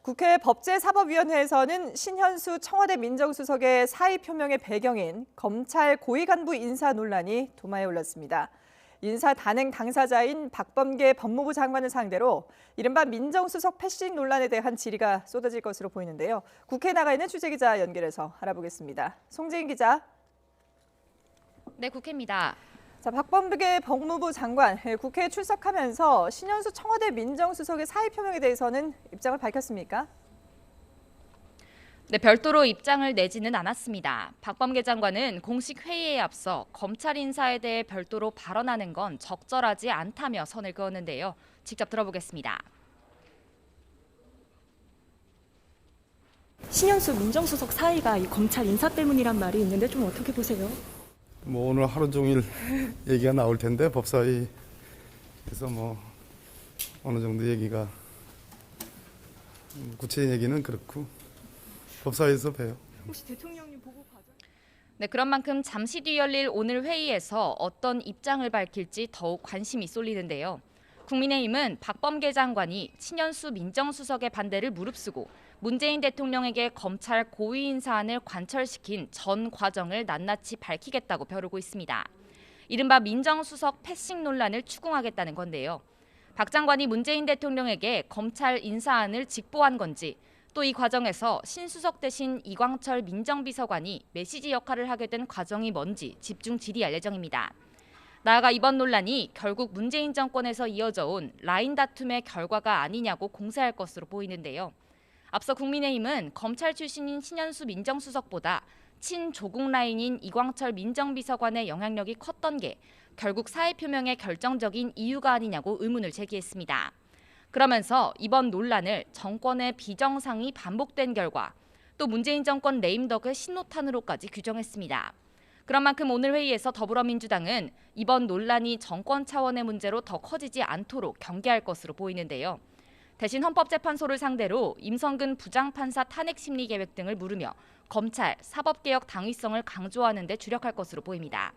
국회 법제사법위원회에서는 신현수 청와대 민정수석의 사의 표명의 배경인 검찰 고위 간부 인사 논란이 도마에 올랐습니다. 인사 단행 당사자인 박범계 법무부 장관을 상대로 이른바 민정수석 패싱 논란에 대한 질의가 쏟아질 것으로 보이는데요. 국회에 나가 있는 취재기자 연결해서 알아보겠습니다. 송재인 기자. 네, 국회입니다. 자, 박범계 법무부 장관, 국회에 출석하면서 신현수 청와대 민정수석의 사의 표명에 대해서는 입장을 밝혔습니까? 네, 별도로 입장을 내지는 않았습니다. 박범계 장관은 공식 회의에 앞서 검찰 인사에 대해 별도로 발언하는 건 적절하지 않다며 선을 그었는데요. 직접 들어보겠습니다. 신현수 민정수석 사의가 이 검찰 인사 때문이란 말이 있는데 좀 어떻게 보세요? 오늘 하루 종일 얘기가 나올 텐데 법사위에서 어느 정도 얘기가 구체적인 얘기는 그렇고 법사위에서 봬요. 혹시 대통령님 보고 과정? 네, 그런 만큼 잠시 뒤 열릴 오늘 회의에서 어떤 입장을 밝힐지 더욱 관심이 쏠리는데요. 국민의힘은 박범계 장관이 신현수 민정수석의 반대를 무릅쓰고 문재인 대통령에게 검찰 고위인 사안을 관철시킨 전 과정을 낱낱이 밝히겠다고 벼르고 있습니다. 이른바 민정수석 패싱 논란을 추궁하겠다는 건데요. 박 장관이 문재인 대통령에게 검찰 인사안을 직보한 건지, 또 이 과정에서 신수석 대신 이광철 민정비서관이 메시지 역할을 하게 된 과정이 뭔지 집중 질의할 예정입니다. 나아가 이번 논란이 결국 문재인 정권에서 이어져 온 라인 다툼의 결과가 아니냐고 공세할 것으로 보이는데요. 앞서 국민의힘은 검찰 출신인 신현수 민정수석보다 친조국 라인인 이광철 민정비서관의 영향력이 컸던 게 결국 사의 표명의 결정적인 이유가 아니냐고 의문을 제기했습니다. 그러면서 이번 논란을 정권의 비정상이 반복된 결과, 또 문재인 정권 레임덕의 신노탄으로까지 규정했습니다. 그런 만큼 오늘 회의에서 더불어민주당은 이번 논란이 정권 차원의 문제로 더 커지지 않도록 경계할 것으로 보이는데요. 대신 헌법재판소를 상대로 임성근 부장판사 탄핵 심리 계획 등을 물으며 검찰, 사법개혁 당위성을 강조하는 데 주력할 것으로 보입니다.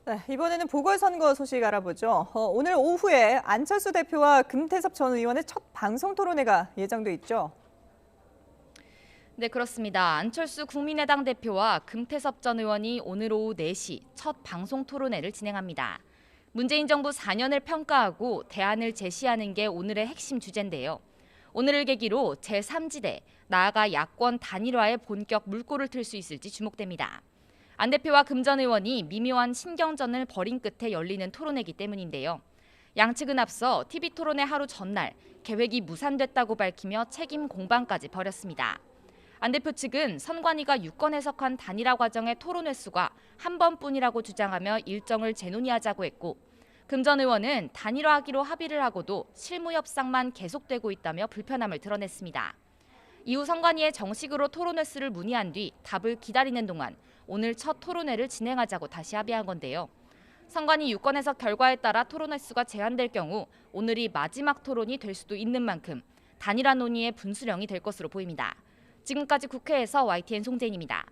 네, 이번에는 보궐선거 소식 알아보죠. 오늘 오후에 안철수 대표와 금태섭 전 의원의 첫 방송 토론회가 예정돼 있죠. 네, 그렇습니다. 안철수 국민의당 대표와 금태섭 전 의원이 오늘 오후 4시 첫 방송 토론회를 진행합니다. 문재인 정부 4년을 평가하고 대안을 제시하는 게 오늘의 핵심 주제인데요. 오늘을 계기로 제3지대, 나아가 야권 단일화에 본격 물꼬를 틀 수 있을지 주목됩니다. 안 대표와 금 전 의원이 미묘한 신경전을 벌인 끝에 열리는 토론회이기 때문인데요. 양측은 앞서 TV토론회 하루 전날 계획이 무산됐다고 밝히며 책임 공방까지 벌였습니다. 안 대표 측은 선관위가 유권 해석한 단일화 과정의 토론 횟수가 한 번뿐이라고 주장하며 일정을 재논의하자고 했고, 금 전 의원은 단일화하기로 합의를 하고도 실무 협상만 계속되고 있다며 불편함을 드러냈습니다. 이후 선관위에 정식으로 토론 횟수를 문의한 뒤 답을 기다리는 동안 오늘 첫 토론회를 진행하자고 다시 합의한 건데요. 선관위 유권 해석 결과에 따라 토론 횟수가 제한될 경우 오늘이 마지막 토론이 될 수도 있는 만큼 단일화 논의의 분수령이 될 것으로 보입니다. 지금까지 국회에서 YTN 송재인입니다.